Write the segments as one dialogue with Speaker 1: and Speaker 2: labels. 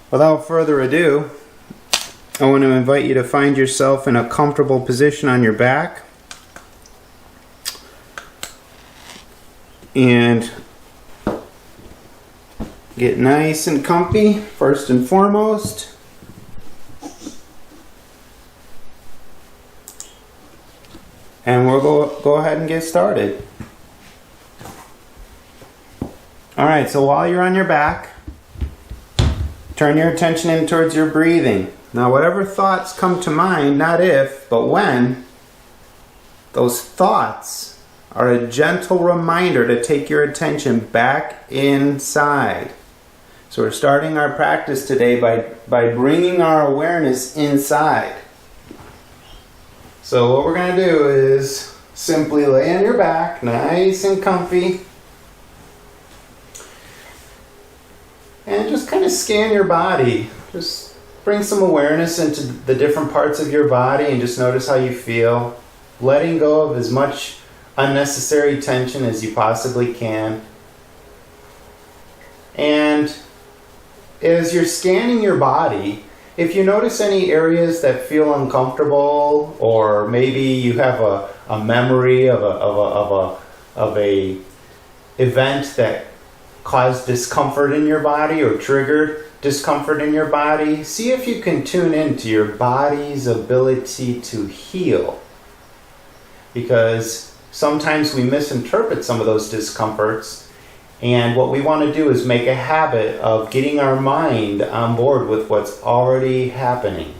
Speaker 1: Without further ado, I want to invite you to find yourself in a comfortable position on your back. And get nice and comfy, first and foremost. And we'll go ahead and get started. Alright, so while you're on your back, turn your attention in towards your breathing. Now whatever thoughts come to mind, not if, but when, those thoughts are a gentle reminder to take your attention back inside. So we're starting our practice today by bringing our awareness inside. So what we're going to do is simply lay on your back, nice and comfy. And just kind of scan your body. Just bring some awareness into the different parts of your body and just notice how you feel. Letting go of as much unnecessary tension as you possibly can. And as you're scanning your body, if you notice any areas that feel uncomfortable, or maybe you have a memory of a event that caused discomfort in your body or triggered discomfort in your body, see if you can tune into your body's ability to heal. Because sometimes we misinterpret some of those discomforts, and what we want to do is make a habit of getting our mind on board with what's already happening.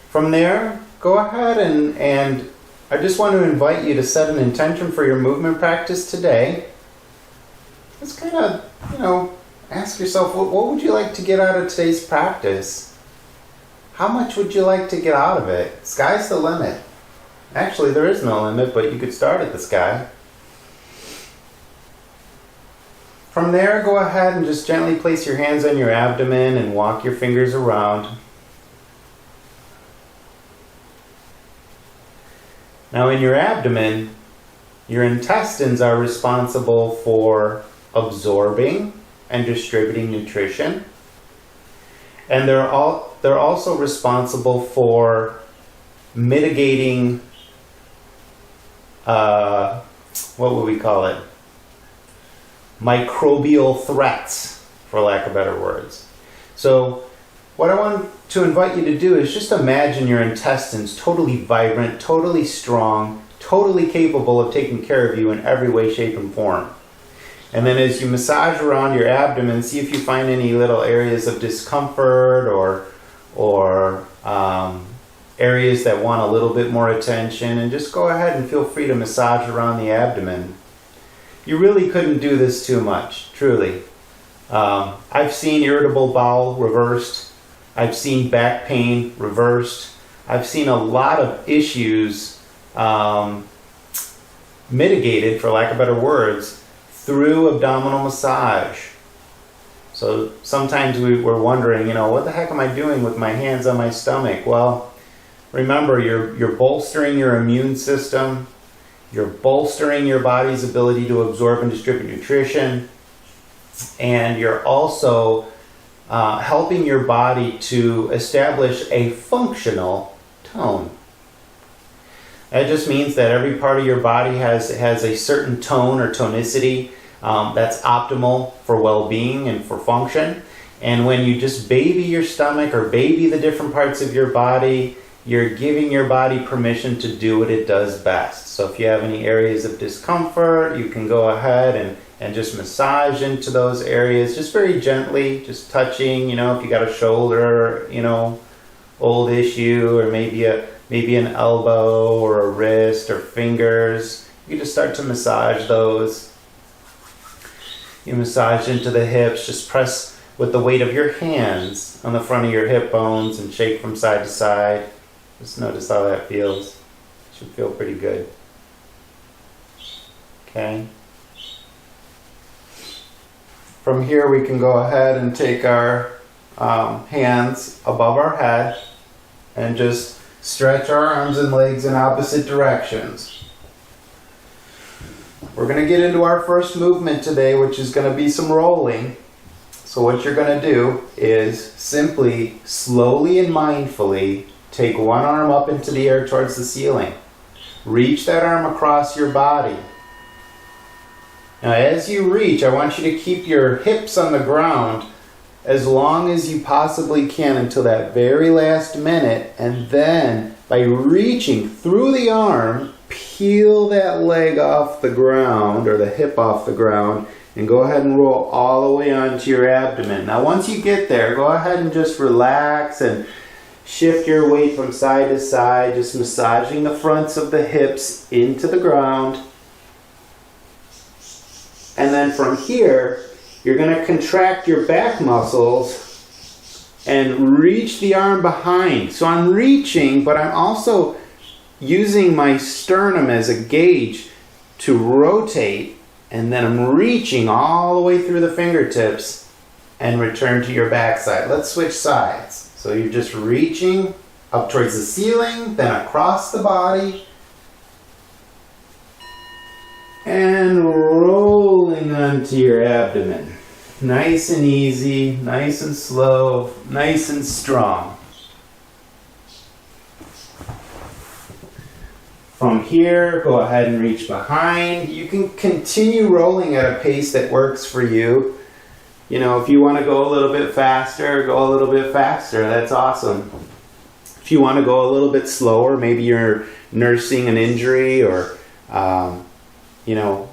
Speaker 1: From there, go ahead and I just want to invite you to set an intention for your movement practice today. Just kind of, ask yourself, what would you like to get out of today's practice? How much would you like to get out of it? Sky's the limit. Actually, there is no limit, but you could start at the sky. From there, go ahead and just gently place your hands on your abdomen and walk your fingers around. Now, in your abdomen, your intestines are responsible for absorbing and distributing nutrition, and they're also responsible for mitigating what would we call it? Microbial threats, for lack of better words. So what I want to invite you to do is just imagine your intestines totally vibrant, totally strong, totally capable of taking care of you in every way, shape, and form. And then as you massage around your abdomen, see if you find any little areas of discomfort or areas that want a little bit more attention, and just go ahead and feel free to massage around the abdomen. You really couldn't do this too much, truly. I've seen irritable bowel reversed. I've seen back pain reversed. I've seen a lot of issues mitigated, for lack of better words, through abdominal massage. So sometimes we're wondering, what the heck am I doing with my hands on my stomach? Well, remember, you're bolstering your immune system. You're bolstering your body's ability to absorb and distribute nutrition. And you're also helping your body to establish a functional tone. That just means that every part of your body has a certain tone or tonicity that's optimal for well-being and for function. And when you just baby your stomach or baby the different parts of your body, you're giving your body permission to do what it does best. So if you have any areas of discomfort, you can go ahead and just massage into those areas, just very gently, just touching, if you got a shoulder, old issue, or maybe an elbow or a wrist or fingers, you just start to massage those. You massage into the hips, just press with the weight of your hands on the front of your hip bones and shake from side to side. Just notice how that feels. It should feel pretty good. Okay. From here we can go ahead and take our hands above our head and just stretch our arms and legs in opposite directions. We're going to get into our first movement today, which is going to be some rolling. So what you're going to do is simply, slowly and mindfully, take one arm up into the air towards the ceiling. Reach that arm across your body. Now as you reach, I want you to keep your hips on the ground as long as you possibly can until that very last minute, and then by reaching through the arm, peel that leg off the ground, or the hip off the ground, and go ahead and roll all the way onto your abdomen. Now once you get there, go ahead and just relax and shift your weight from side to side, just massaging the fronts of the hips into the ground. And then from here, you're going to contract your back muscles and reach the arm behind. So I'm reaching, but I'm also using my sternum as a gauge to rotate, and then I'm reaching all the way through the fingertips and return to your backside. Let's switch sides. So you're just reaching up towards the ceiling, then across the body, and rolling onto your abdomen. Nice and easy, nice and slow, nice and strong. From here, go ahead and reach behind. You can continue rolling at a pace that works for you. You know, if you want to go a little bit faster, go a little bit faster. That's awesome. If you want to go a little bit slower, maybe you're nursing an injury or, you know,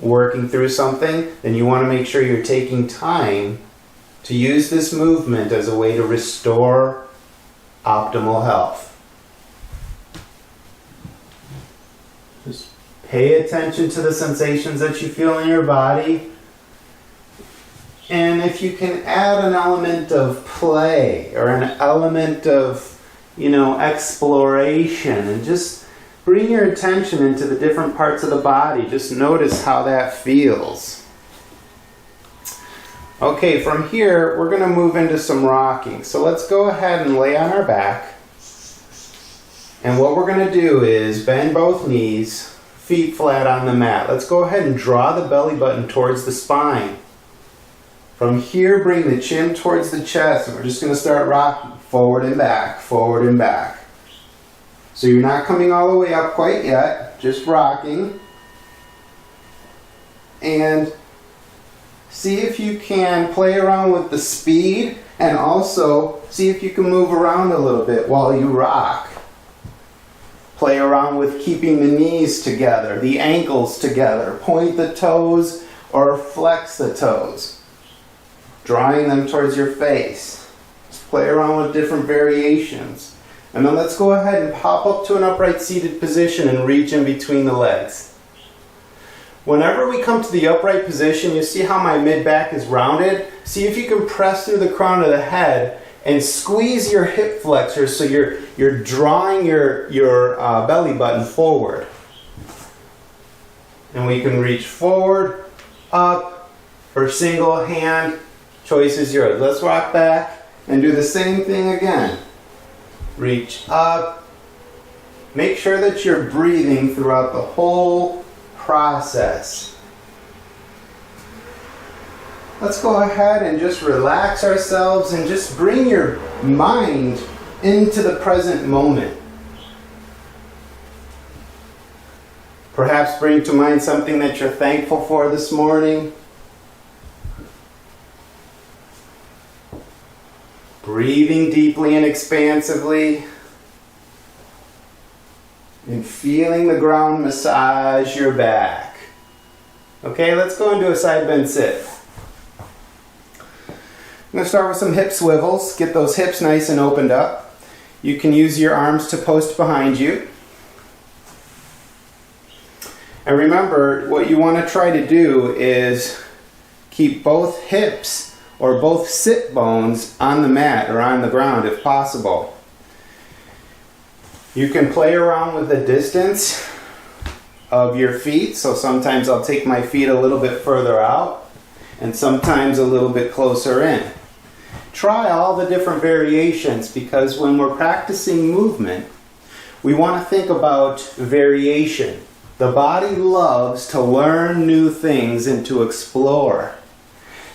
Speaker 1: working through something, then you want to make sure you're taking time to use this movement as a way to restore optimal health. Just pay attention to the sensations that you feel in your body. And if you can add an element of play or an element of, you know, exploration, and just bring your attention into the different parts of the body. Just notice how that feels. Okay, from here, we're going to move into some rocking. So let's go ahead and lay on our back. And what we're going to do is bend both knees, feet flat on the mat. Let's go ahead and draw the belly button towards the spine. From here, bring the chin towards the chest, and we're just going to start rocking forward and back, forward and back. So you're not coming all the way up quite yet, just rocking. And see if you can play around with the speed, and also see if you can move around a little bit while you rock. Play around with keeping the knees together, the ankles together. Point the toes or flex the toes, drawing them towards your face. Just play around with different variations. And then let's go ahead and pop up to an upright seated position and reach in between the legs. Whenever we come to the upright position, you see how my mid-back is rounded? See if you can press through the crown of the head and squeeze your hip flexors so you're drawing your belly button forward. And we can reach forward, up, or single hand. Choice is yours. Let's rock back and do the same thing again. Reach up. Make sure that you're breathing throughout the whole process. Let's go ahead and just relax ourselves and just bring your mind into the present moment. Perhaps bring to mind something that you're thankful for this morning. Breathing deeply and expansively, and feeling the ground massage your back. Okay, let's go into a side bend sit. I'm going to start with some hip swivels. Get those hips nice and opened up. You can use your arms to post behind you. And remember, what you want to try to do is keep both hips or both sit bones on the mat or on the ground if possible. You can play around with the distance of your feet. So sometimes I'll take my feet a little bit further out and sometimes a little bit closer in. Try all the different variations, because when we're practicing movement, we want to think about variation. The body loves to learn new things and to explore.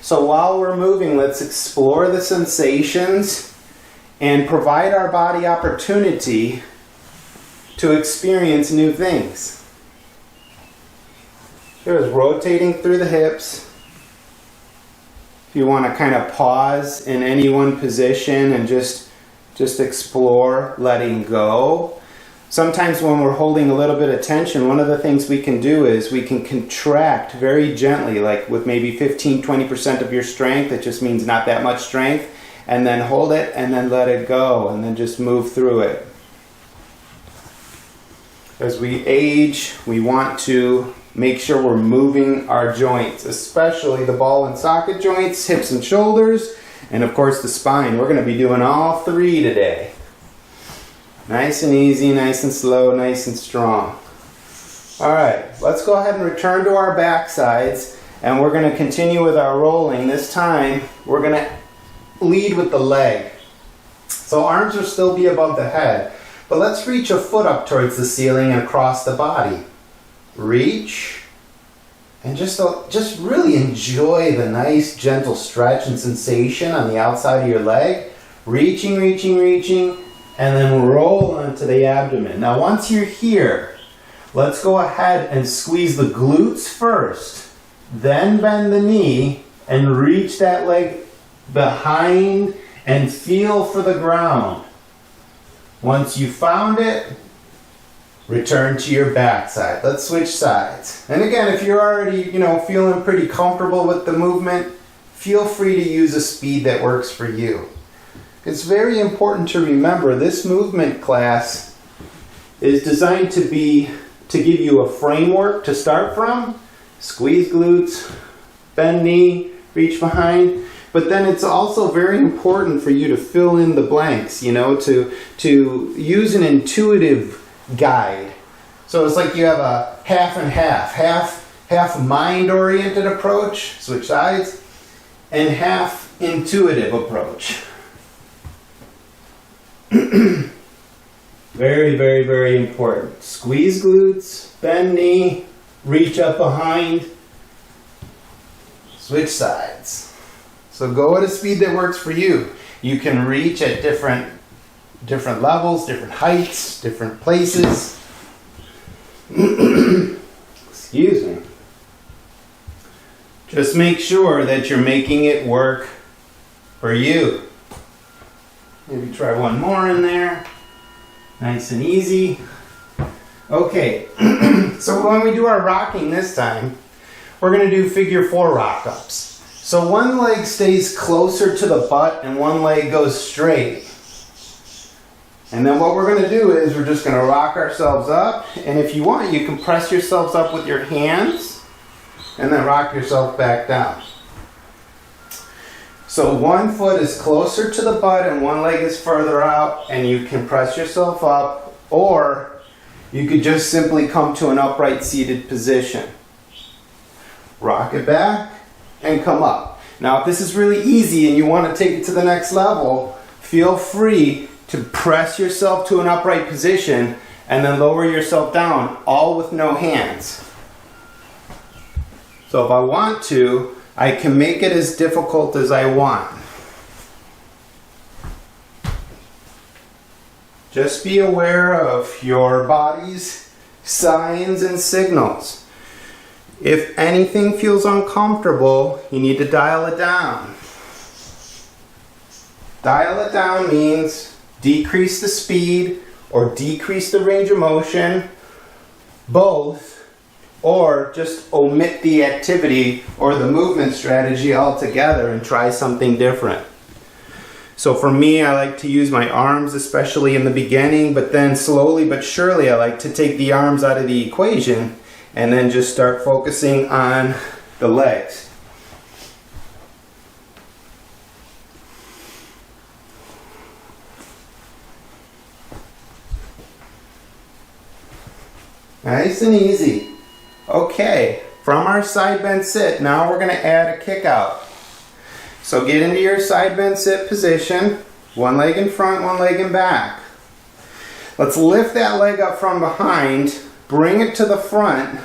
Speaker 1: So while we're moving, let's explore the sensations and provide our body opportunity to experience new things. Here's rotating through the hips. If you want to kind of pause in any one position and just explore letting go. Sometimes when we're holding a little bit of tension, one of the things we can do is we can contract very gently, like with maybe 15-20% of your strength. It just means not that much strength. And then hold it and then let it go and then just move through it. As we age, we want to make sure we're moving our joints, especially the ball and socket joints, hips and shoulders, and of course the spine. We're going to be doing all three today. Nice and easy, nice and slow, nice and strong. All right, let's go ahead and return to our back sides, and we're going to continue with our rolling. This time, we're going to lead with the leg. So arms will still be above the head, but let's reach a foot up towards the ceiling and across the body. Reach, and just really enjoy the nice gentle stretch and sensation on the outside of your leg. Reaching, reaching, reaching, and then roll onto the abdomen. Now once you're here, let's go ahead and squeeze the glutes first, then bend the knee and reach that leg behind and feel for the ground. Once you found it, return to your back side. Let's switch sides. And again, if you're already, feeling pretty comfortable with the movement, feel free to use a speed that works for you. It's very important to remember this movement class is designed to give you a framework to start from. Squeeze glutes, bend knee, reach behind. But then it's also very important for you to fill in the blanks, to use an intuitive guide. So it's like you have a half and half mind-oriented approach, switch sides, and half intuitive approach. Very, very, very important. Squeeze glutes, bend knee, reach up behind, switch sides. So go at a speed that works for you. You can reach at different levels, different heights, different places. Excuse me. Just make sure that you're making it work for you. Maybe try one more in there. Nice and easy. Okay, so when we do our rocking this time, we're going to do figure 4 rock-ups. So one leg stays closer to the butt and one leg goes straight. And then what we're going to do is we're just going to rock ourselves up. And if you want, you can press yourselves up with your hands and then rock yourself back down. So one foot is closer to the butt and one leg is further out, and you can press yourself up, or you could just simply come to an upright seated position. Rock it back and come up. Now if this is really easy and you want to take it to the next level, feel free to press yourself to an upright position and then lower yourself down, all with no hands. So if I want to, I can make it as difficult as I want. Just be aware of your body's signs and signals. If anything feels uncomfortable, you need to dial it down. Dial it down means decrease the speed or decrease the range of motion, both, or just omit the activity or the movement strategy altogether and try something different. So for me, I like to use my arms, especially in the beginning, but then slowly but surely I like to take the arms out of the equation and then just start focusing on the legs. Nice and easy. Okay, from our side bend sit, now we're going to add a kick out. So get into your side bend sit position, one leg in front, one leg in back. Let's lift that leg up from behind, bring it to the front,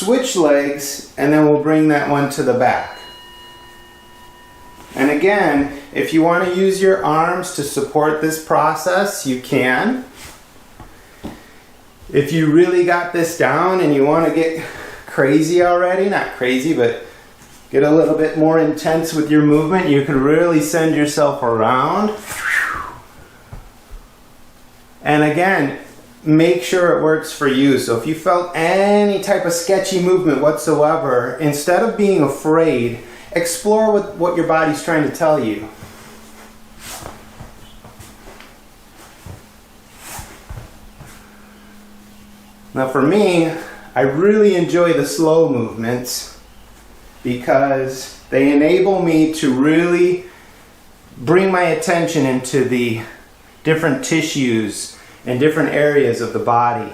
Speaker 1: switch legs, and then we'll bring that one to the back. And again, if you want to use your arms to support this process, you can. If you really got this down and you want to get crazy already, not crazy, but get a little bit more intense with your movement, you can really send yourself around. And again, make sure it works for you. So if you felt any type of sketchy movement whatsoever, instead of being afraid, explore what your body's trying to tell you. Now for me, I really enjoy the slow movements because they enable me to really bring my attention into the different tissues and different areas of the body.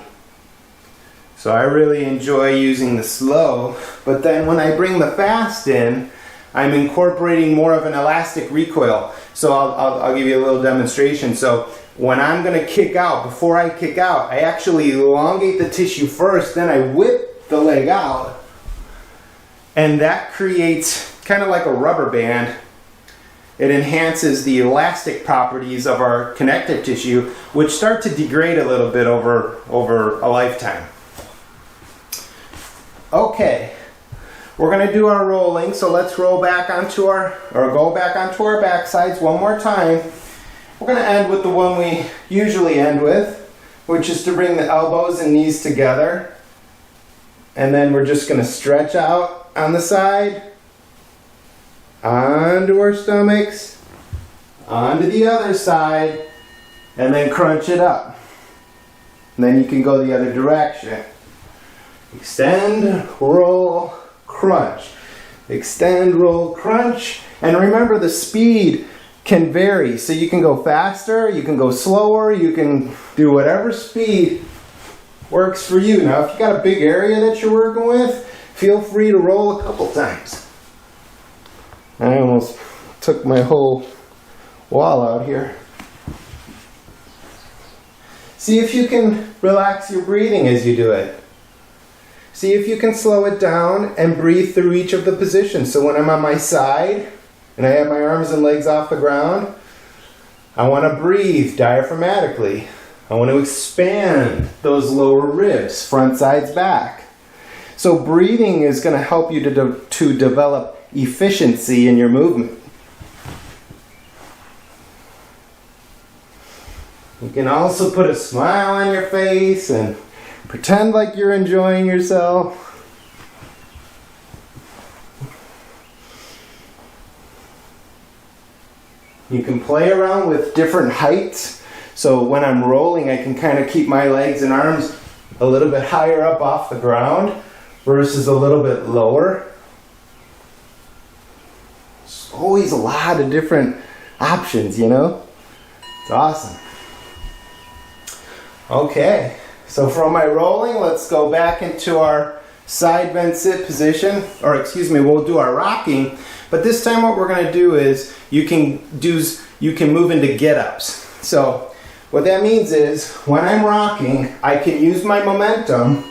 Speaker 1: So I really enjoy using the slow, but then when I bring the fast in, I'm incorporating more of an elastic recoil. So I'll give you a little demonstration. So when I'm going to kick out, before I kick out, I actually elongate the tissue first, then I whip the leg out. And that creates kind of like a rubber band. It enhances the elastic properties of our connective tissue, which start to degrade a little bit over a lifetime. Okay, we're going to do our rolling, so let's roll back onto go back onto our back sides one more time. We're going to end with the one we usually end with, which is to bring the elbows and knees together. And then we're just going to stretch out on the side, onto our stomachs, onto the other side, and then crunch it up. And then you can go the other direction. Extend, roll, crunch. Extend, roll, crunch. And remember, the speed can vary. So you can go faster, you can go slower, you can do whatever speed works for you. Now, if you got a big area that you're working with, feel free to roll a couple times. I almost took my whole wall out here. See if you can relax your breathing as you do it. See if you can slow it down and breathe through each of the positions. So when I'm on my side and I have my arms and legs off the ground, I want to breathe diaphragmatically. I want to expand those lower ribs, front, sides, back. So breathing is going to help you to develop efficiency in your movement. You can also put a smile on your face and pretend like you're enjoying yourself. You can play around with different heights. So when I'm rolling, I can kind of keep my legs and arms a little bit higher up off the ground versus a little bit lower. There's always a lot of different options, you know? It's awesome. Okay, so from my rolling, let's go back into our side bend sit position, or excuse me, we'll do our rocking, but this time what we're going to do is you can move into get-ups. So what that means is when I'm rocking, I can use my momentum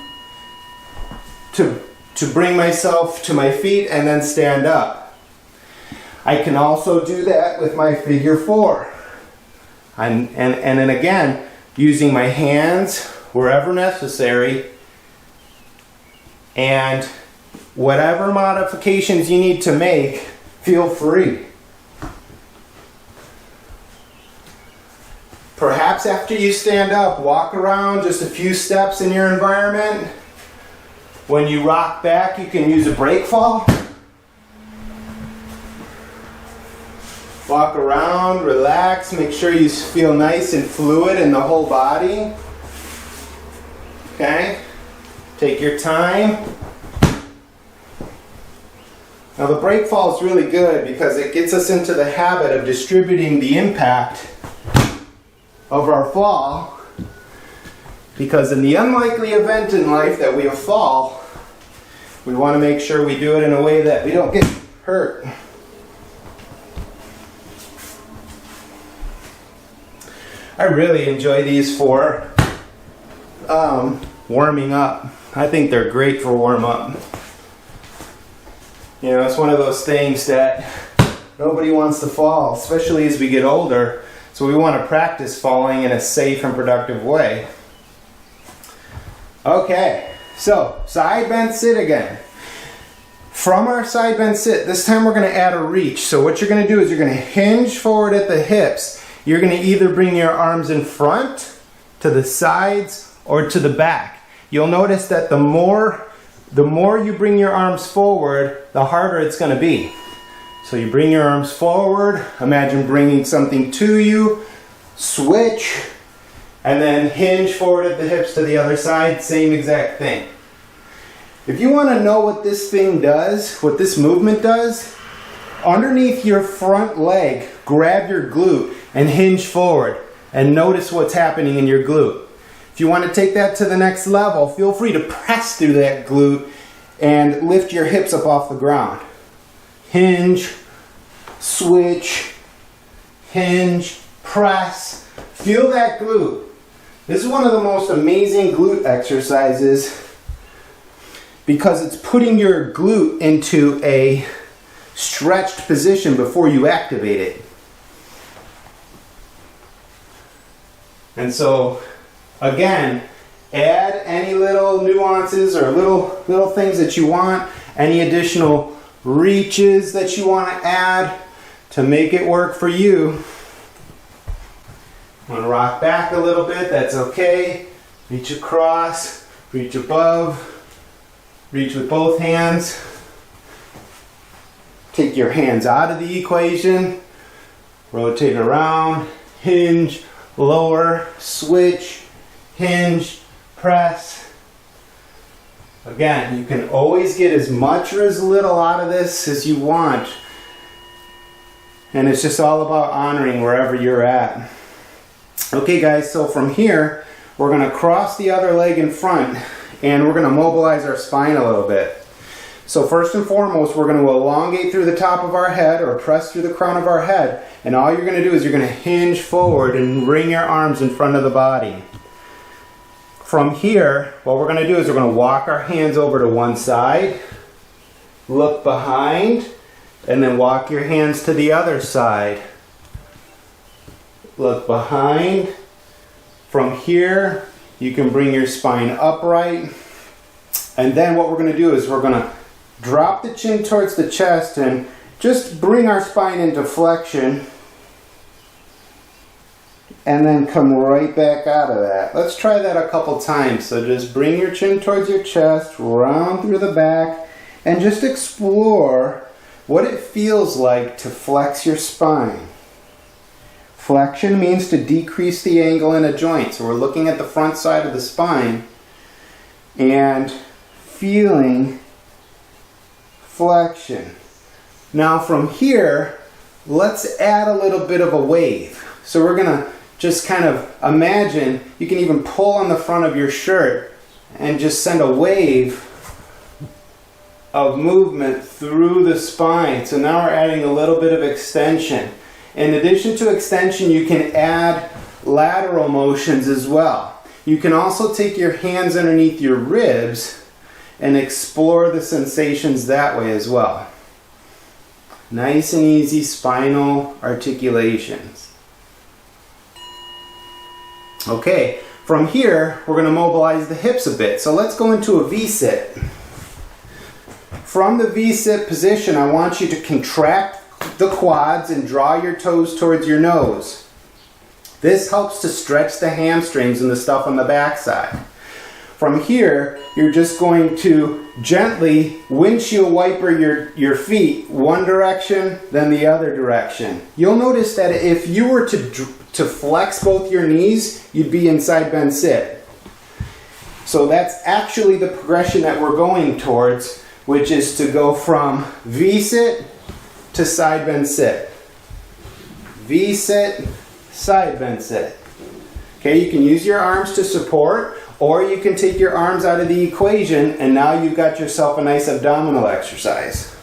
Speaker 1: to bring myself to my feet and then stand up. I can also do that with my figure four. And then again, using my hands wherever necessary, and whatever modifications you need to make, feel free. Perhaps after you stand up, walk around just a few steps in your environment. When you rock back, you can use a break fall. Walk around, relax, make sure you feel nice and fluid in the whole body. Okay? Take your time. Now the break fall is really good because it gets us into the habit of distributing the impact of our fall. Because in the unlikely event in life that we fall, we want to make sure we do it in a way that we don't get hurt. I really enjoy these for warming up.
Speaker 2: I think they're great for warm-up. You know, it's one of those things that nobody wants to fall, especially as we get older. So we want to practice falling in a safe and productive way. Okay, so side bend sit again. From our side bend sit, this time we're going to add a reach. So what you're going to do is you're going to hinge forward at the hips. You're going to either bring your arms in front, to the sides, or to the back. You'll notice that the more you bring your arms forward, the harder it's going to be. So you bring your arms forward, imagine bringing something to you, switch, and then hinge forward at the hips to the other side, same exact thing. If you want to know what this thing does, what this movement does, underneath your front leg, grab your glute and hinge forward and notice what's happening in your glute. If you want to take that to the next level, feel free to press through that glute and lift your hips up off the ground. Hinge, switch, hinge, press. Feel that glute. This is one of the most amazing glute exercises because it's putting your glute into a stretched position before you activate it. And so, again, add any little nuances or little things that you want, any additional reaches that you want to add to make it work for you. I'm going to rock back a little bit, that's okay. Reach across, reach above, reach with both hands. Take your hands out of the equation, rotate around, hinge, lower, switch, hinge, press. Again, you can always get as much or as little out of this as you want. And it's just all about honoring wherever you're at. Okay guys, so from here, we're going to cross the other leg in front and we're going to mobilize our spine a little bit. So first and foremost, we're going to elongate through the top of our head or press through the crown of our head. And all you're going to do is you're going to hinge forward and bring your arms in front of the body. From here, what we're going to do is we're going to walk our hands over to one side, look behind, and then walk your hands to the other side. Look behind. From here, you can bring your spine upright. And then what we're going to do is we're going to drop the chin towards the chest and just bring our spine into flexion. And then come right back out of that. Let's try that a couple times. So just bring your chin towards your chest, round through the back, and just explore what it feels like to flex your spine. Flexion means to decrease the angle in a joint. So we're looking at the front side of the spine and feeling flexion. Now from here, let's add a little bit of a wave. So we're going to just kind of imagine, you can even pull on the front of your shirt and just send a wave of movement through the spine. So now we're adding a little bit of extension. In addition to extension, you can add lateral motions as well. You can also take your hands underneath your ribs and explore the sensations that way as well. Nice and easy spinal articulations. Okay, from here, we're going to mobilize the hips a bit. So let's go into a V-sit. From the V-sit position, I want you to contract the quads and draw your toes towards your nose. This helps to stretch the hamstrings and the stuff on the backside. From here, you're just going to gently windshield wiper your feet one direction, then the other direction. You'll notice that if you were to flex both your knees, you'd be in side bend sit. So that's actually the progression that we're going towards, which is to go from V-sit to side bend sit. V-sit, side bend sit. Okay, you can use your arms to support, or you can take your arms out of the equation and now you've got yourself a nice abdominal exercise.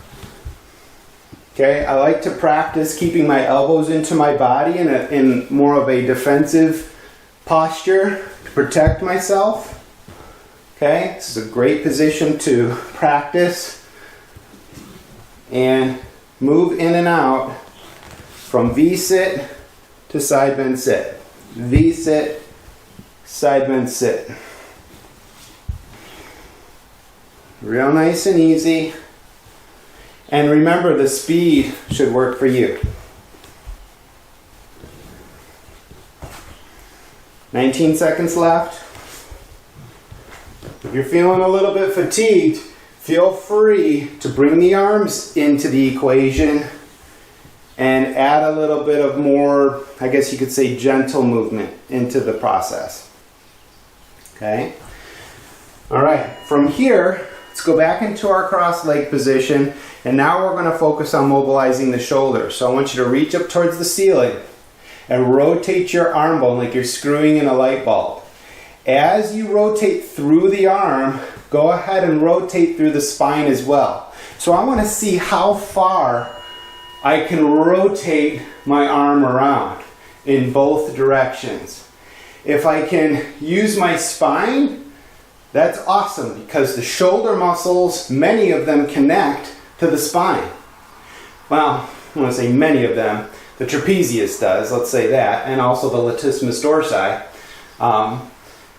Speaker 2: Okay, I like to practice keeping my elbows into my body in more of a defensive posture to protect myself. Okay, this is a great position to practice and move in and out from V-sit to side bend sit. V-sit, side bend sit. Real nice and easy. And remember, the speed should work for you. 19 seconds left. If you're feeling a little bit fatigued, feel free to bring the arms into the equation and add a little bit of more, I guess you could say, gentle movement into the process. Okay? All right, from here, let's go back into our cross leg position, and now we're going to focus on mobilizing the shoulders. So I want you to reach up towards the ceiling and rotate your arm bone like you're screwing in a light bulb. As you rotate through the arm, go ahead and rotate through the spine as well. So I want to see how far I can rotate my arm around in both directions. If I can use my spine, that's awesome, because the shoulder muscles, many of them connect to the spine. Well, I want to say many of them. The trapezius does, let's say that, and also the latissimus dorsi,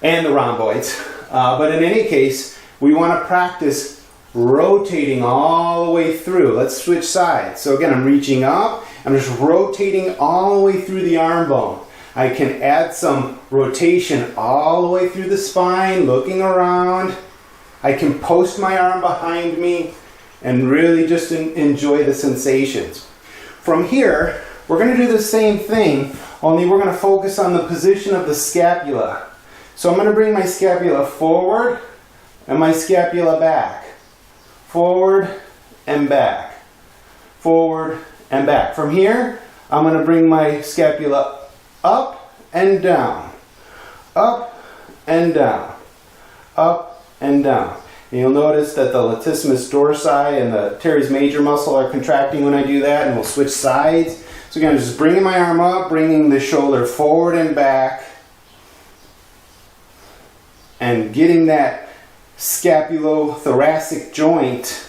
Speaker 2: and the rhomboids. But in any case, we want to practice rotating all the way through. Let's switch sides. So again, I'm reaching up, I'm just rotating all the way through the arm bone. I can add some rotation all the way through the spine, looking around. I can post my arm behind me and really just enjoy the sensations. From here, we're going to do the same thing, only we're going to focus on the position of the scapula. So I'm going to bring my scapula forward and my scapula back. Forward and back. Forward and back. From here, I'm going to bring my scapula up and down. Up and down. Up and down. And you'll notice that the latissimus dorsi and the teres major muscle are contracting when I do that, and we'll switch sides. So again, just bringing my arm up, bringing the shoulder forward and back, and getting that scapulothoracic joint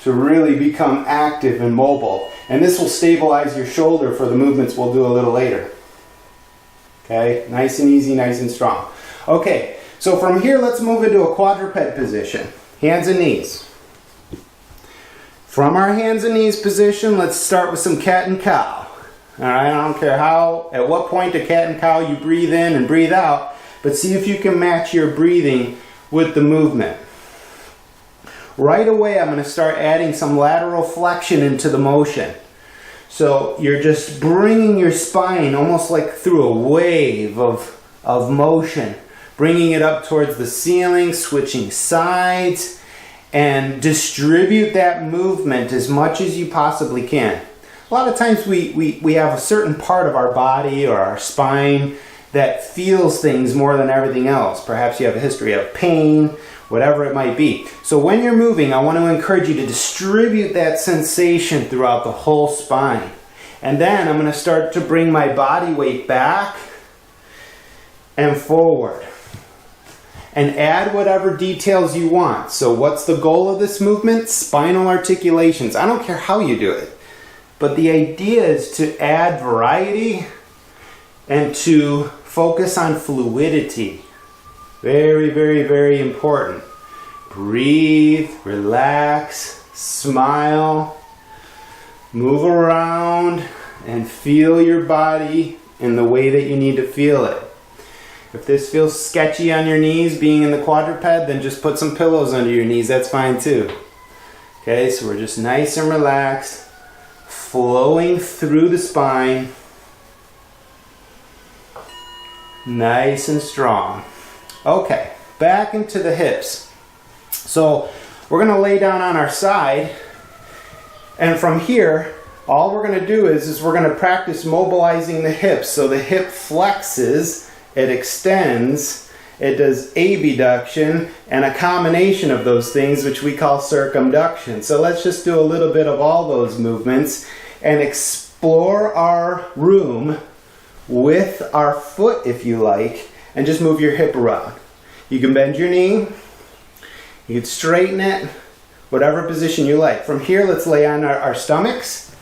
Speaker 2: to really become active and mobile. And this will stabilize your shoulder for the movements we'll do a little later. Okay, nice and easy, nice and strong. Okay, so from here, let's move into a quadruped position. Hands and knees. From our hands and knees position, let's start with some cat and cow. All right, I don't care at what point to cat and cow you breathe in and breathe out, but see if you can match your breathing with the movement. Right away, I'm going to start adding some lateral flexion into the motion. So you're just bringing your spine almost like through a wave of motion, bringing it up towards the ceiling, switching sides, and distribute that movement as much as you possibly can. A lot of times we have a certain part of our body or our spine that feels things more than everything else. Perhaps you have a history of pain, whatever it might be. So when you're moving, I want to encourage you to distribute that sensation throughout the whole spine. And then I'm going to start to bring my body weight back and forward. And add whatever details you want. So what's the goal of this movement? Spinal articulations. I don't care how you do it. But the idea is to add variety and to focus on fluidity. Very, very, very important. Breathe, relax, smile, move around, and feel your body in the way that you need to feel it. If this feels sketchy on your knees, being in the quadruped, then just put some pillows under your knees. That's fine too. Okay, so we're just nice and relaxed, flowing through the spine, nice and strong. Okay, back into the hips. So we're going to lay down on our side, and from here, all we're going to do is we're going to practice mobilizing the hips. So the hip flexes, it extends, it does abduction, and a combination of those things which we call circumduction. So let's just do a little bit of all those movements and explore our room with our foot, if you like, and just move your hip around. You can bend your knee, You can straighten it, whatever position you like. From here, let's lay on our stomachs.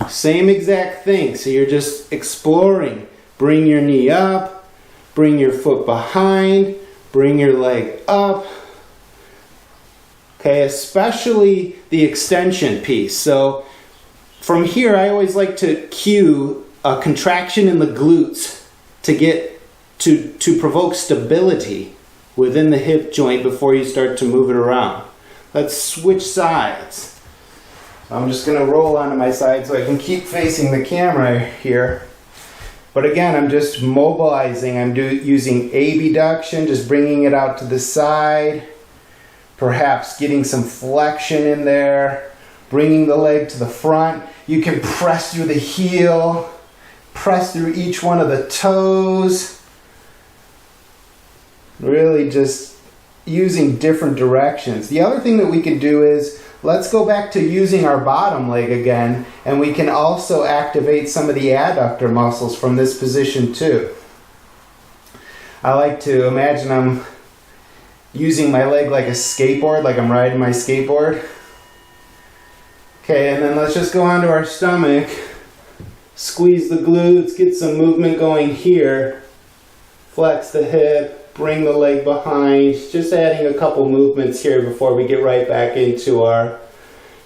Speaker 2: Same exact thing. So you're just exploring. Bring your knee up, bring your foot behind, bring your leg up. Okay, especially the extension piece. So from here, I always like to cue a contraction in the glutes to get to provoke stability within the hip joint before you start to move it around. Let's switch sides. I'm just going to roll onto my side so I can keep facing the camera here. But again, I'm just mobilizing. I'm using abduction, just bringing it out to the side. Perhaps getting some flexion in there. Bringing the leg to the front. You can press through the heel. Press through each one of the toes. Really just using different directions. The other thing that we could do is, let's go back to using our bottom leg again, and we can also activate some of the adductor muscles from this position too. I like to imagine I'm using my leg like a skateboard, like I'm riding my skateboard. Okay, and then let's just go onto our stomach, squeeze the glutes, get some movement going here, flex the hip, bring the leg behind, just adding a couple movements here before we get right back into our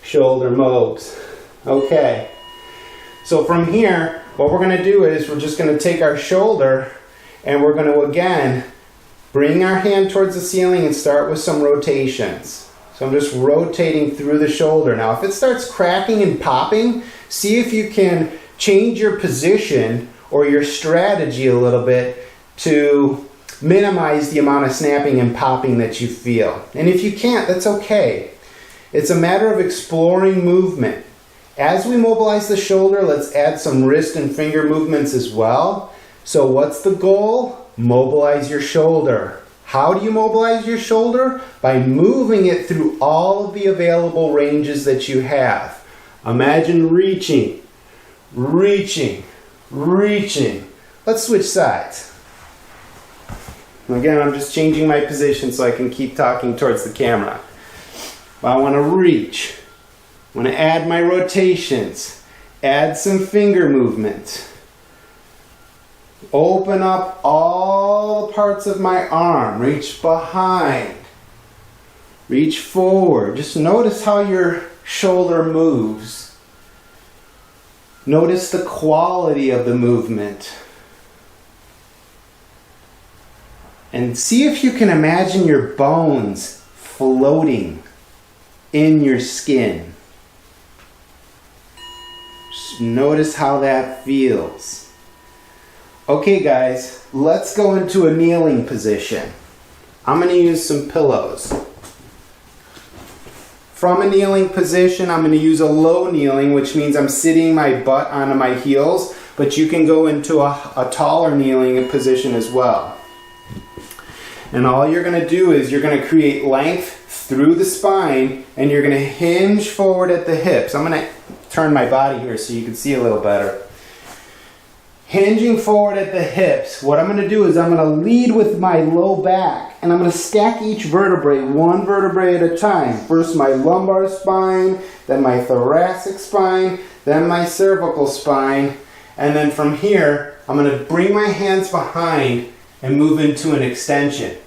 Speaker 2: shoulder mobs. Okay, so from here, what we're going to do is we're just going to take our shoulder and we're going to again bring our hand towards the ceiling and start with some rotations. So I'm just rotating through the shoulder. Now if it starts cracking and popping, see if you can change your position or your strategy a little bit to minimize the amount of snapping and popping that you feel. And if you can't, that's okay. It's a matter of exploring movement. As we mobilize the shoulder, let's add some wrist and finger movements as well. So what's the goal? Mobilize your shoulder. How do you mobilize your shoulder? By moving it through all of the available ranges that you have. Imagine reaching, reaching, reaching. Let's switch sides. Again, I'm just changing my position so I can keep talking towards the camera. I want to reach. I want to add my rotations. Add some finger movement. Open up all the parts of my arm. Reach behind. Reach forward. Just notice how your shoulder moves. Notice the quality of the movement. And see if you can imagine your bones floating in your skin. Just notice how that feels. Okay guys, let's go into a kneeling position. I'm going to use some pillows. From a kneeling position, I'm going to use a low kneeling, which means I'm sitting my butt onto my heels, but you can go into a taller kneeling position as well. And all you're going to do is you're going to create length through the spine and you're going to hinge forward at the hips. I'm going to turn my body here so you can see a little better. Hinging forward at the hips, what I'm going to do is I'm going to lead with my low back and I'm going to stack each vertebrae, one vertebrae at a time. First my lumbar spine, then my thoracic spine, then my cervical spine, and then from here I'm going to bring my hands behind and move into an extension.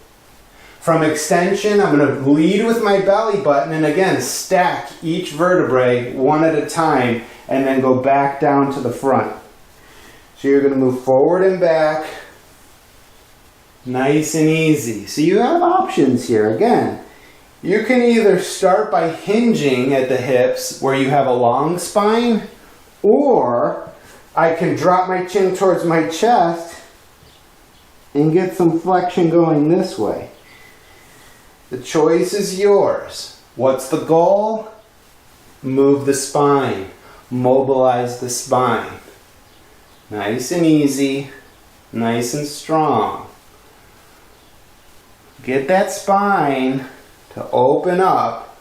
Speaker 2: From extension, I'm going to lead with my belly button and again stack each vertebrae one at a time and then go back down to the front. So you're going to move forward and back, nice and easy. So you have options here. Again, you can either start by hinging at the hips where you have a long spine, or I can drop my chin towards my chest and get some flexion going this way. The choice is yours. What's the goal? Move the spine. Mobilize the spine. Nice and easy. Nice and strong. Get that spine to open up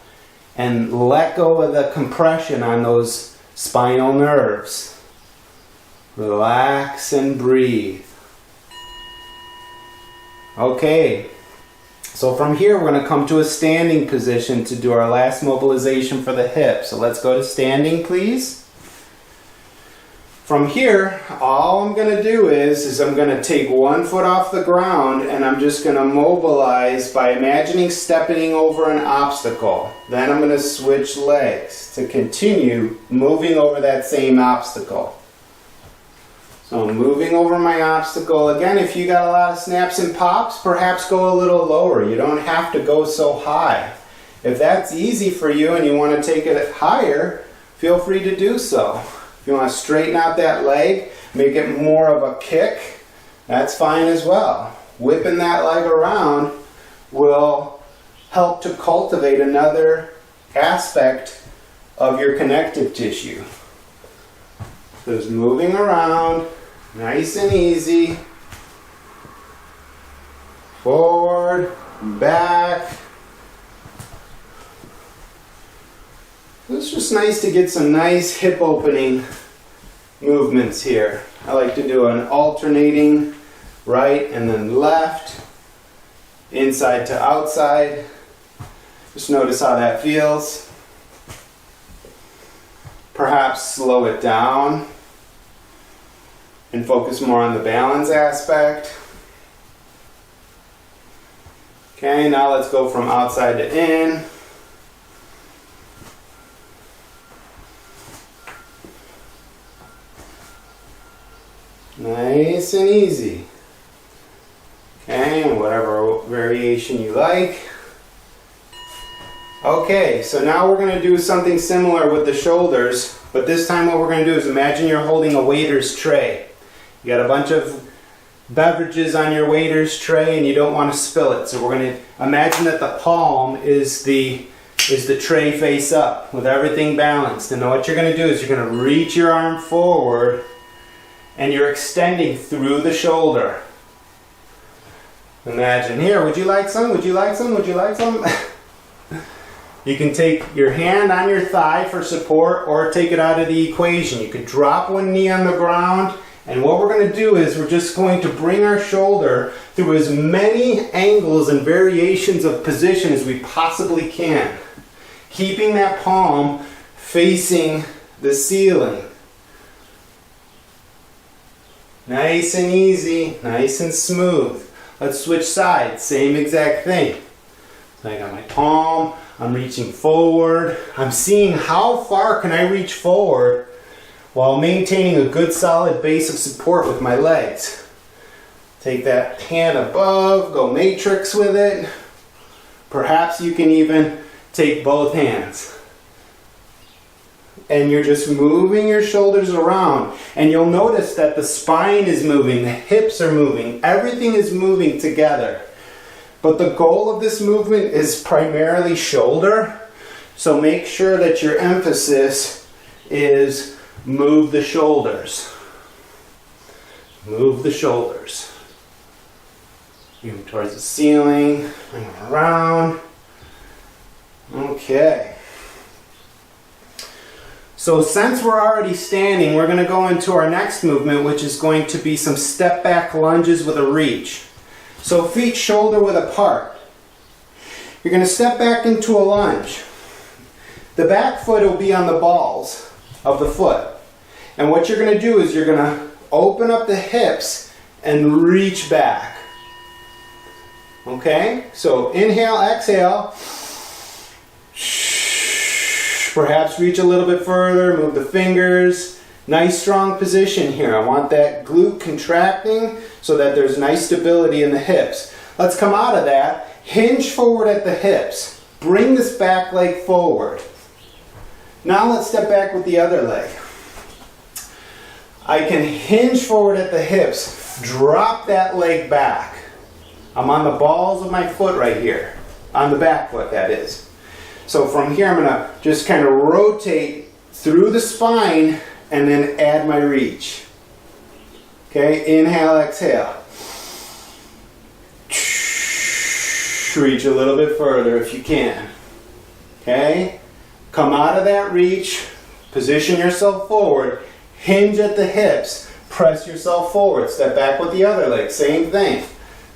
Speaker 2: and let go of the compression on those spinal nerves. Relax and breathe. Okay, So from here, we're going to come to a standing position to do our last mobilization for the hip. So let's go to standing, please. From here, all I'm going to do is I'm going to take one foot off the ground and I'm just going to mobilize by imagining stepping over an obstacle. Then I'm going to switch legs to continue moving over that same obstacle. So I'm moving over my obstacle. Again, if you got a lot of snaps and pops, perhaps go a little lower. You don't have to go so high. If that's easy for you and you want to take it higher, feel free to do so. If you want to straighten out that leg, make it more of a kick, that's fine as well. Whipping that leg around will help to cultivate another aspect of your connective tissue. Just moving around, nice and easy. Forward, back. It's just nice to get some nice hip opening movements here. I like to do an alternating right and then left, inside to outside. Just notice how that feels. Perhaps slow it down and focus more on the balance aspect. Okay, now let's go from outside to in. Nice and easy. Okay, and whatever variation you like. Okay, so now we're going to do something similar with the shoulders, but this time what we're going to do is imagine you're holding a waiter's tray. You got a bunch of beverages on your waiter's tray and you don't want to spill it. So we're going to imagine that the palm is the tray face up with everything balanced. And what you're going to do is you're going to reach your arm forward and you're extending through the shoulder. Imagine here, would you like some? Would you like some? Would you like some? You can take your hand on your thigh for support or take it out of the equation. You could drop one knee on the ground, and what we're going to do is we're just going to bring our shoulder through as many angles and variations of position as we possibly can, keeping that palm facing the ceiling. Nice and easy, nice and smooth. Let's switch sides, same exact thing. So I got my palm, I'm reaching forward. I'm seeing how far can I reach forward while maintaining a good solid base of support with my legs. Take that hand above, go matrix with it. Perhaps you can even take both hands. And you're just moving your shoulders around. And you'll notice that the spine is moving, the hips are moving, everything is moving together. But the goal of this movement is primarily shoulder. So make sure that your emphasis is move the shoulders. Move the shoulders. Move towards the ceiling, bring it around. Okay. So since we're already standing, we're going to go into our next movement, which is going to be some step back lunges with a reach. So feet shoulder width apart. You're going to step back into a lunge. The back foot will be on the balls of the foot. And what you're going to do is you're going to open up the hips and reach back. Okay? So inhale, exhale. Perhaps reach a little bit further, move the fingers. Nice strong position here. I want that glute contracting so that there's nice stability in the hips. Let's come out of that. Hinge forward at the hips. Bring this back leg forward. Now let's step back with the other leg. I can hinge forward at the hips, drop that leg back. I'm on the balls of my foot right here. On the back foot, that is. So from here I'm going to just kind of rotate through the spine and then add my reach. Okay, inhale, exhale. Reach a little bit further if you can. Okay, come out of that reach, position yourself forward, hinge at the hips, press yourself forward, step back with the other leg, same thing.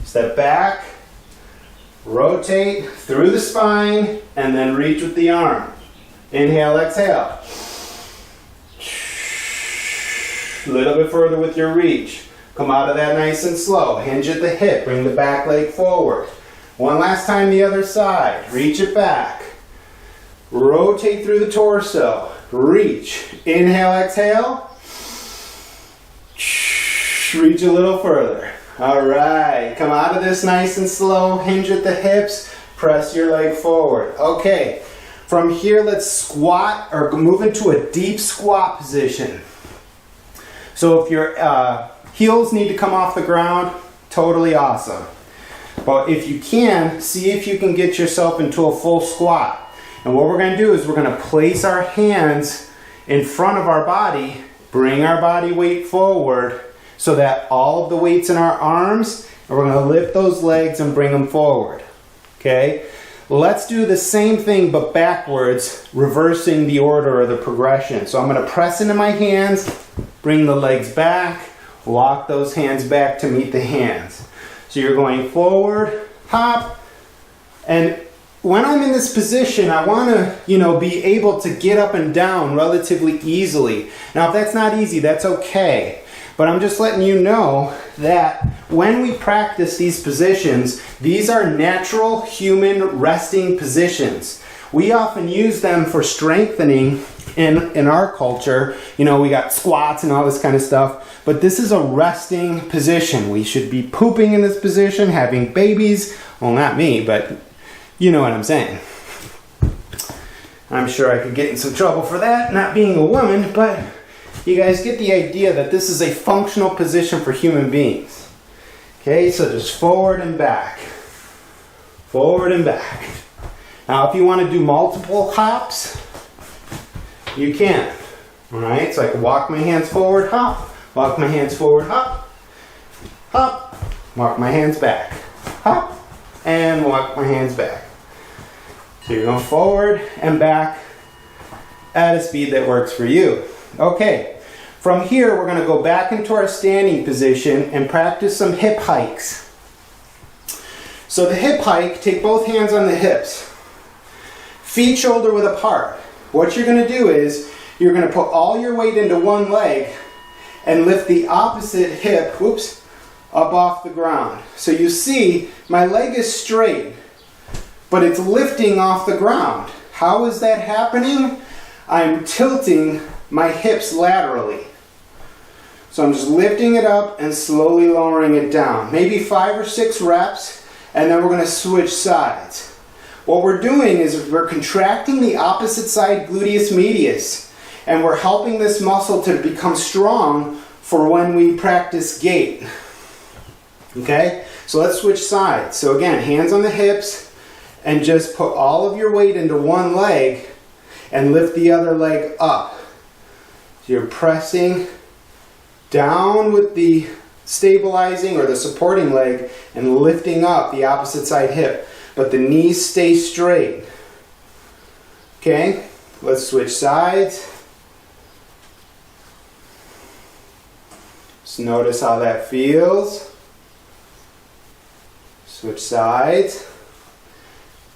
Speaker 2: Step back, Rotate through the spine and then reach with the arm. Inhale, exhale. A little bit further with your reach. Come out of that nice and slow. Hinge at the hip. Bring the back leg forward. One last time the other side. Reach it back. Rotate through the torso. Reach. Inhale, exhale. Reach a little further. All right. Come out of this nice and slow. Hinge at the hips. Press your leg forward. Okay. From here, let's squat or move into a deep squat position. So if your heels need to come off the ground, totally awesome. But if you can, see if you can get yourself into a full squat. And what we're going to do is we're going to place our hands in front of our body, bring our body weight forward so that all of the weight's in our arms, and we're going to lift those legs and bring them forward. Okay? Let's do the same thing but backwards, reversing the order or the progression. So I'm going to press into my hands, bring the legs back, walk those hands back to meet the hands. So you're going forward, hop, and when I'm in this position, I want to, be able to get up and down relatively easily. Now, if that's not easy, that's okay. But I'm just letting you know that when we practice these positions, these are natural human resting positions. We often use them for strengthening in our culture. We got squats and all this kind of stuff, but this is a resting position. We should be pooping in this position, having babies. Well, not me, but you know what I'm saying. I'm sure I could get in some trouble for that, not being a woman, but you guys get the idea that this is a functional position for human beings. Okay, so just forward and back. Forward and back. Now, if you want to do multiple hops, you can. Alright, so I can walk my hands forward, hop. Walk my hands forward, hop. Hop. Walk my hands back. Hop. And walk my hands back. So you're going forward and back at a speed that works for you. Okay. From here, we're going to go back into our standing position and practice some hip hikes. So the hip hike, take both hands on the hips. Feet shoulder width apart. What you're going to do is, you're going to put all your weight into one leg and lift the opposite hip, up off the ground. So you see, my leg is straight, but it's lifting off the ground. How is that happening? I'm tilting my hips laterally. So I'm just lifting it up and slowly lowering it down. Maybe 5 or 6 reps, and then we're going to switch sides. What we're doing is we're contracting the opposite side gluteus medius, and we're helping this muscle to become strong for when we practice gait. Okay? So let's switch sides. So again, hands on the hips, and just put all of your weight into one leg and lift the other leg up. So you're pressing down with the stabilizing or the supporting leg and lifting up the opposite side hip. But the knees stay straight. Okay? Let's switch sides. Just notice how that feels. Switch sides.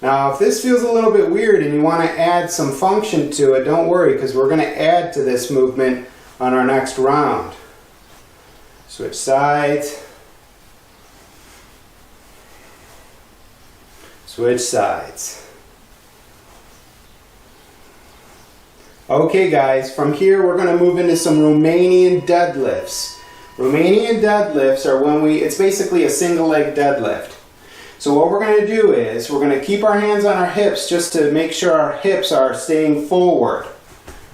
Speaker 2: Now, if this feels a little bit weird and you want to add some function to it, don't worry, because we're going to add to this movement on our next round. Switch sides. Switch sides. Okay guys, from here we're going to move into some Romanian deadlifts. Romanian deadlifts are when it's basically a single leg deadlift. So what we're going to do is, we're going to keep our hands on our hips just to make sure our hips are staying forward.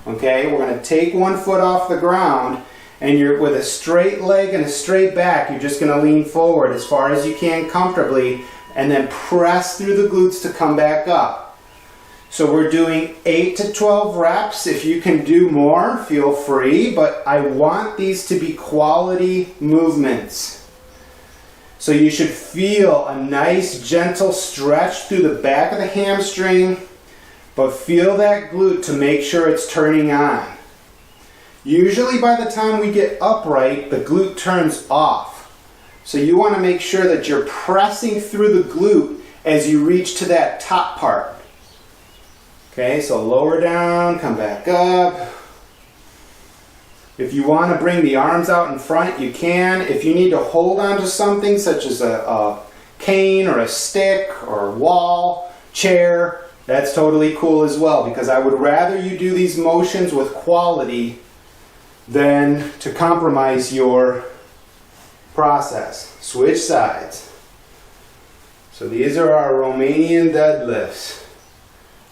Speaker 2: Okay, we're going to take one foot off the ground, and you're with a straight leg and a straight back, you're just going to lean forward as far as you can comfortably, and then press through the glutes to come back up. So we're doing 8 to 12 reps. If you can do more, feel free, but I want these to be quality movements. So you should feel a nice gentle stretch through the back of the hamstring, but feel that glute to make sure it's turning on. Usually by the time we get upright, the glute turns off. So you want to make sure that you're pressing through the glute as you reach to that top part. Okay, so lower down, come back up. If you want to bring the arms out in front, you can. If you need to hold on to something such as a cane or a stick or a wall, chair, that's totally cool as well, because I would rather you do these motions with quality than to compromise your process. Switch sides. So these are our Romanian deadlifts.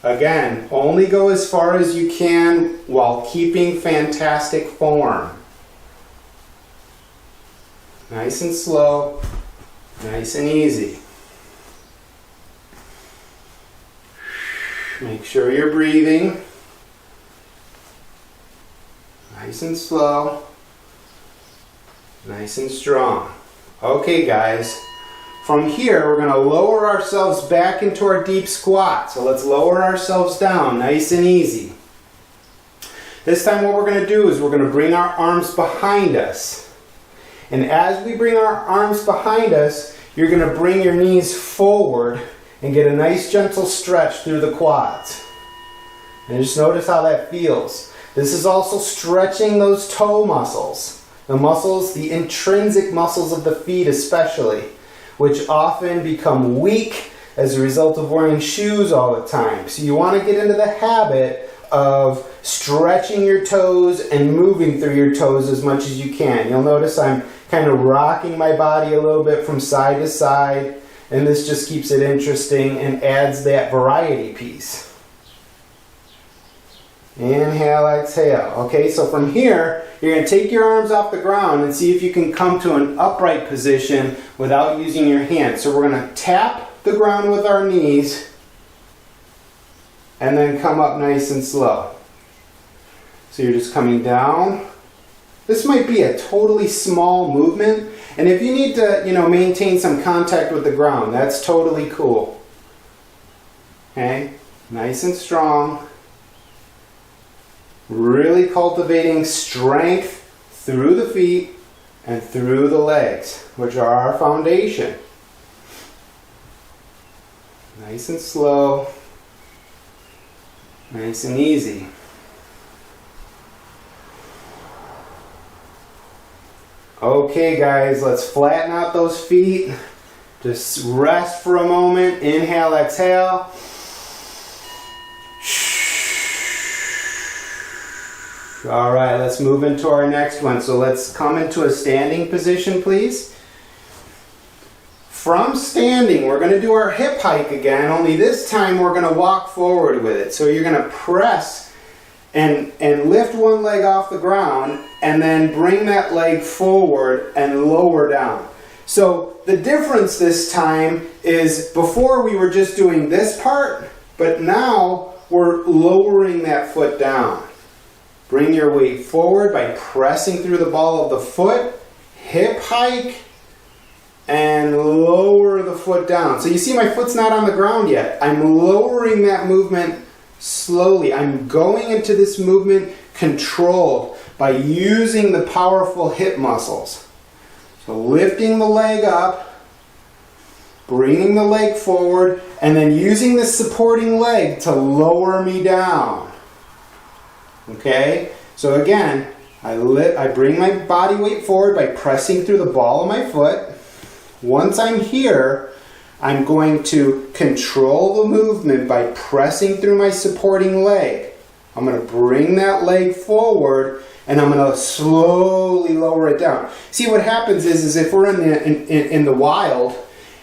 Speaker 2: Again, only go as far as you can while keeping fantastic form. Nice and slow, nice and easy. Make sure you're breathing. Nice and slow, nice and strong. Okay guys, from here we're going to lower ourselves back into our deep squat. So let's lower ourselves down nice and easy. This time what we're going to do is we're going to bring our arms behind us. And as we bring our arms behind us, you're going to bring your knees forward and get a nice gentle stretch through the quads. And just notice how that feels. This is also stretching those toe muscles. The intrinsic muscles of the feet especially, which often become weak as a result of wearing shoes all the time. So you want to get into the habit of stretching your toes and moving through your toes as much as you can. You'll notice I'm kind of rocking my body a little bit from side to side, and this just keeps it interesting and adds that variety piece. Inhale, exhale. Okay, so from here, you're going to take your arms off the ground and see if you can come to an upright position without using your hands. So we're going to tap the ground with our knees and then come up nice and slow. So you're just coming down. This might be a totally small movement, and if you need to, maintain some contact with the ground, that's totally cool. Okay, nice and strong. Really cultivating strength through the feet and through the legs, which are our foundation. Nice and slow, nice and easy. Okay guys, let's flatten out those feet. Just rest for a moment. Inhale, exhale. All right, let's move into our next one. So let's come into a standing position, please. From standing, we're going to do our hip hike again, only this time we're going to walk forward with it. So you're going to press and lift one leg off the ground and then bring that leg forward and lower down. So the difference this time is before we were just doing this part, but now we're lowering that foot down. Bring your weight forward by pressing through the ball of the foot, hip hike, and lower the foot down. So you see my foot's not on the ground yet. I'm lowering that movement slowly. I'm going into this movement controlled by using the powerful hip muscles. So lifting the leg up, bringing the leg forward, and then using this supporting leg to lower me down. Okay, so again, I bring my body weight forward by pressing through the ball of my foot. Once I'm here, I'm going to control the movement by pressing through my supporting leg. I'm going to bring that leg forward and I'm going to slowly lower it down. See, what happens is if we're in the wild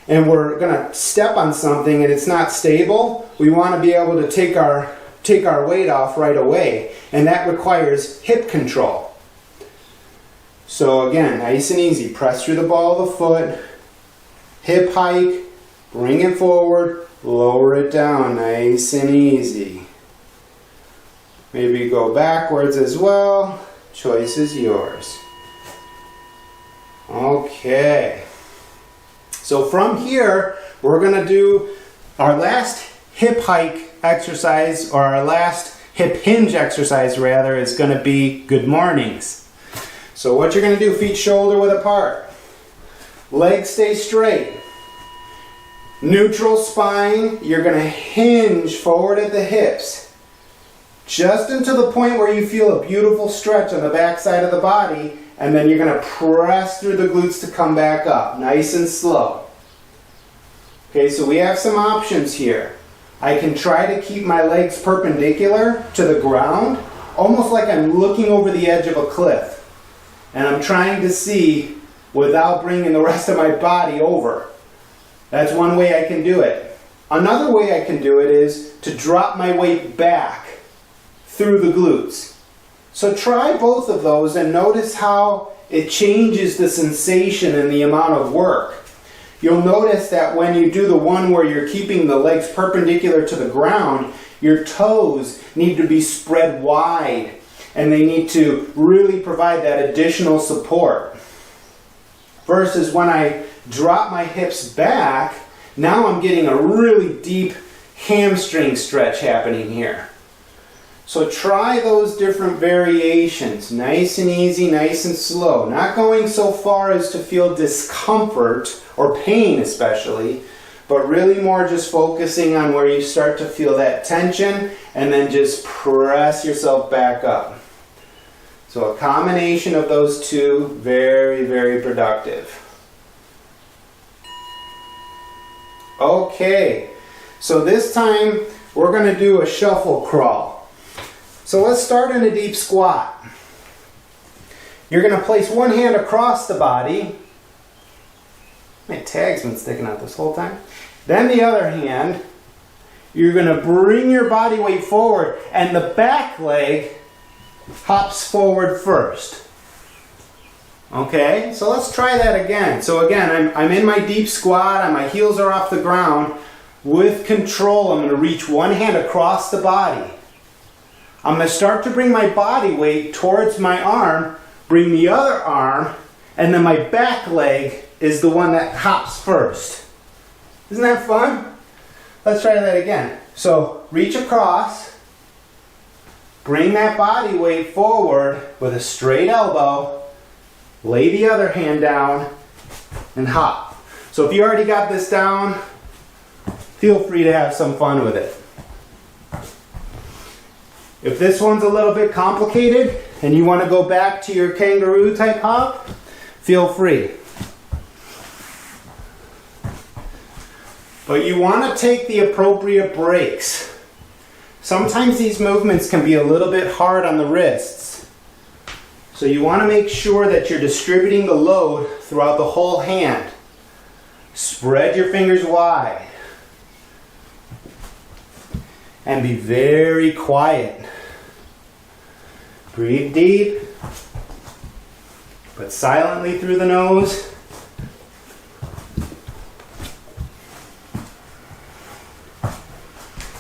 Speaker 2: and we're going to step on something and it's not stable, we want to be able to take our weight off right away, and that requires hip control. So again, nice and easy. Press through the ball of the foot, hip hike, bring it forward, lower it down, nice and easy. Maybe go backwards as well. Choice is yours. Okay. So from here, we're going to do our last hip hike exercise, or our last hip hinge exercise rather, is going to be good mornings. So what you're going to do, feet shoulder width apart. Legs stay straight. Neutral spine, you're going to hinge forward at the hips. Just until the point where you feel a beautiful stretch on the back side of the body, and then you're going to press through the glutes to come back up, nice and slow. Okay, so we have some options here. I can try to keep my legs perpendicular to the ground, almost like I'm looking over the edge of a cliff. And I'm trying to see without bringing the rest of my body over. That's one way I can do it. Another way I can do it is to drop my weight back through the glutes. So try both of those and notice how it changes the sensation and the amount of work. You'll notice that when you do the one where you're keeping the legs perpendicular to the ground, your toes need to be spread wide and they need to really provide that additional support. Versus when I drop my hips back, now I'm getting a really deep hamstring stretch happening here. So try those different variations, nice and easy, nice and slow. Not going so far as to feel discomfort or pain especially, but really more just focusing on where you start to feel that tension and then just press yourself back up. So a combination of those two, very, very productive. Okay, so this time we're going to do a shuffle crawl. So let's start in a deep squat. You're going to place one hand across the body. My tag's been sticking out this whole time. Then the other hand, you're going to bring your body weight forward and the back leg hops forward first. Okay, so let's try that again. So again, I'm in my deep squat and my heels are off the ground. With control, I'm going to reach one hand across the body. I'm going to start to bring my body weight towards my arm, bring the other arm, and then my back leg is the one that hops first. Isn't that fun? Let's try that again. So reach across, bring that body weight forward with a straight elbow, lay the other hand down, and hop. So if you already got this down, feel free to have some fun with it. If this one's a little bit complicated and you want to go back to your kangaroo type hop, feel free. But you want to take the appropriate breaks. Sometimes these movements can be a little bit hard on the wrists. So you want to make sure that you're distributing the load throughout the whole hand. Spread your fingers wide. And be very quiet. Breathe deep, but silently through the nose.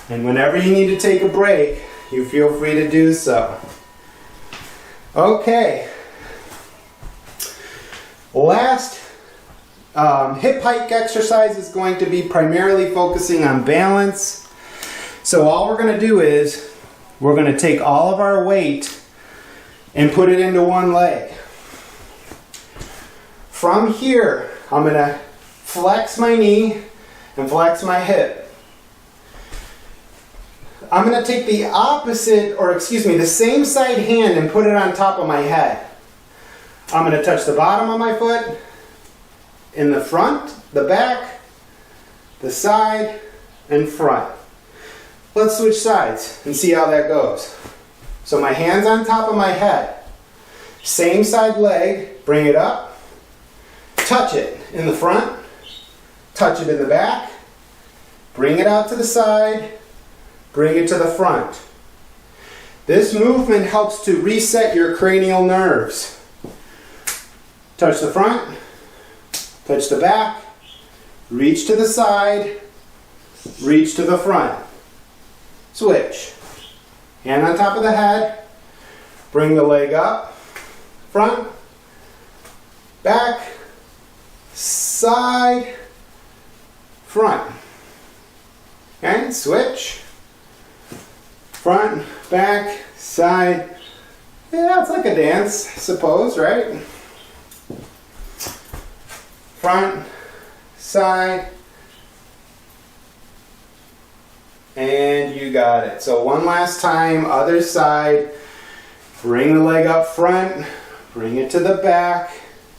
Speaker 2: And whenever you need to take a break, you feel free to do so. Okay. Last hip hike exercise is going to be primarily focusing on balance. So all we're going to do is we're going to take all of our weight and put it into one leg. From here, I'm going to flex my knee and flex my hip. I'm going to take the the same side hand and put it on top of my head. I'm going to touch the bottom of my foot in the front, the back, the side, and front. Let's switch sides and see how that goes. So my hand's on top of my head. Same side leg, bring it up, touch it in the front, touch it in the back, bring it out to the side, bring it to the front. This movement helps to reset your cranial nerves. Touch the front, touch the back, reach to the side, reach to the front. Switch. Hand on top of the head, bring the leg up, front, back, side, front. And switch. Front, back, side. Yeah, it's like a dance, I suppose, right? Front, side, And you got it. So one last time, other side. Bring the leg up front, bring it to the back,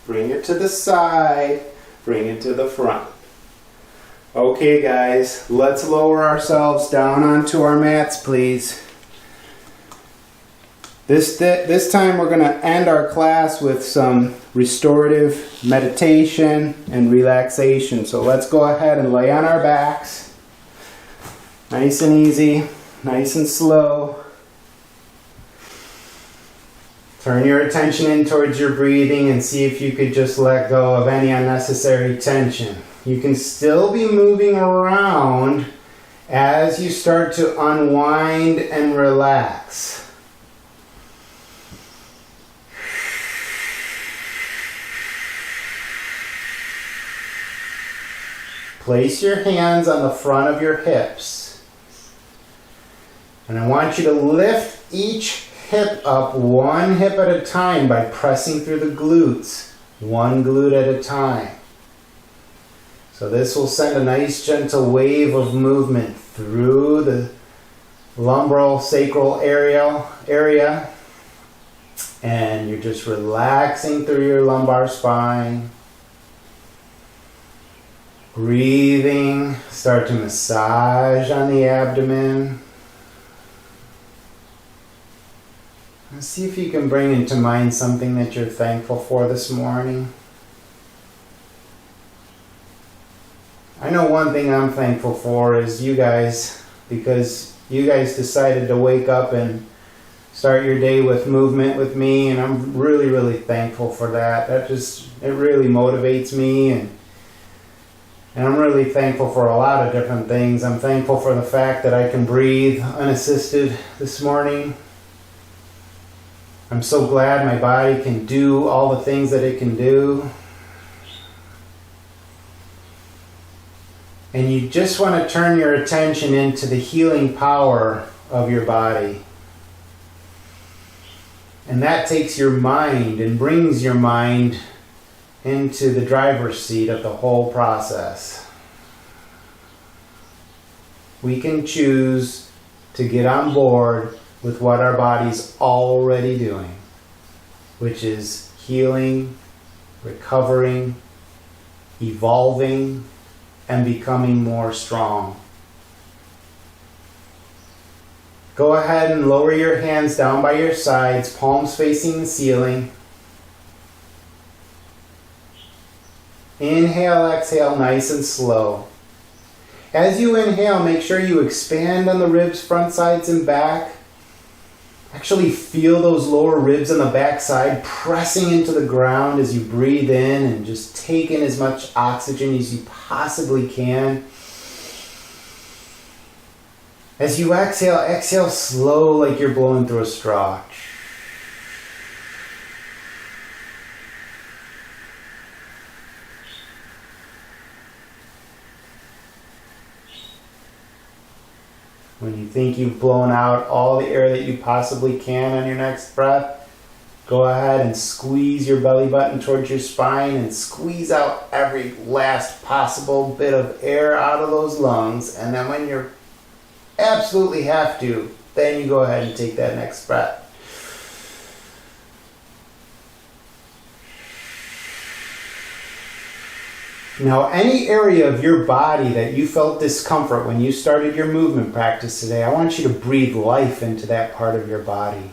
Speaker 2: bring it to the side, bring it to the front. Okay guys, let's lower ourselves down onto our mats, please. This time we're going to end our class with some restorative meditation and relaxation. So let's go ahead and lay on our backs. Nice and easy, nice and slow. Turn your attention in towards your breathing and see if you could just let go of any unnecessary tension. You can still be moving around as you start to unwind and relax. Place your hands on the front of your hips. And I want you to lift each hip up one hip at a time by pressing through the glutes, one glute at a time. So this will send a nice gentle wave of movement through the lumbral sacral area, and you're just relaxing through your lumbar spine. Breathing, start to massage on the abdomen. And see if you can bring into mind something that you're thankful for this morning. I know one thing I'm thankful for is you guys, because you guys decided to wake up and start your day with movement with me, and I'm really, really thankful for that. It really motivates me, and I'm really thankful for a lot of different things. I'm thankful for the fact that I can breathe unassisted this morning. I'm so glad my body can do all the things that it can do. And you just want to turn your attention into the healing power of your body. And that takes your mind and brings your mind into the driver's seat of the whole process. We can choose to get on board with what our body's already doing, which is healing, recovering, evolving, and becoming more strong. Go ahead and lower your hands down by your sides, palms facing the ceiling. Inhale, exhale, nice and slow. As you inhale, make sure you expand on the ribs, front, sides, and back. Actually feel those lower ribs on the back side pressing into the ground as you breathe in, and just take in as much oxygen as you possibly can. As you exhale, exhale slow like you're blowing through a straw. When you think you've blown out all the air that you possibly can on your next breath, go ahead and squeeze your belly button towards your spine and squeeze out every last possible bit of air out of those lungs. And then when you absolutely have to, then you go ahead and take that next breath. Now, any area of your body that you felt discomfort when you started your movement practice today, I want you to breathe life into that part of your body.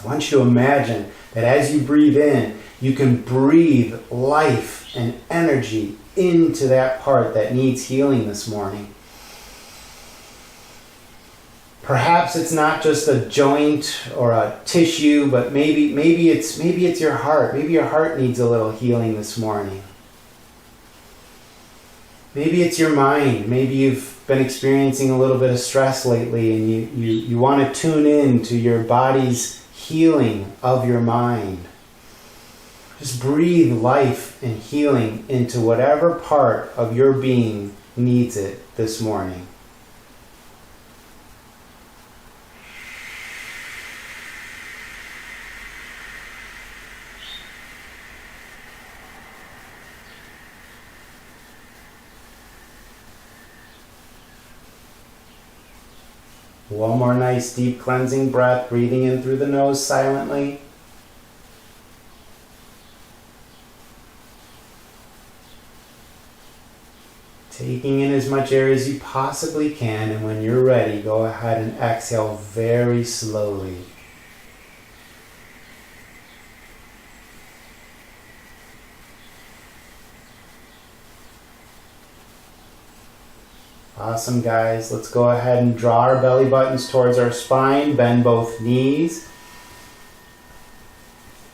Speaker 2: I want you to imagine that as you breathe in, you can breathe life and energy into that part that needs healing this morning. Perhaps it's not just a joint or a tissue, but maybe it's your heart. Maybe your heart needs a little healing this morning. Maybe it's your mind. Maybe you've been experiencing a little bit of stress lately, and you want to tune in to your body's healing of your mind. Just breathe life and healing into whatever part of your being needs it this morning.
Speaker 1: One more nice deep cleansing breath, breathing in through the nose silently. Taking in as much air as you possibly can, and when you're ready, go ahead and exhale very slowly. Awesome, guys. Let's go ahead and draw our belly buttons towards our spine. Bend both knees.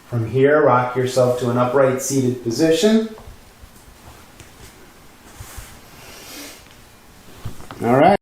Speaker 1: From here, rock yourself to an upright seated position. All right.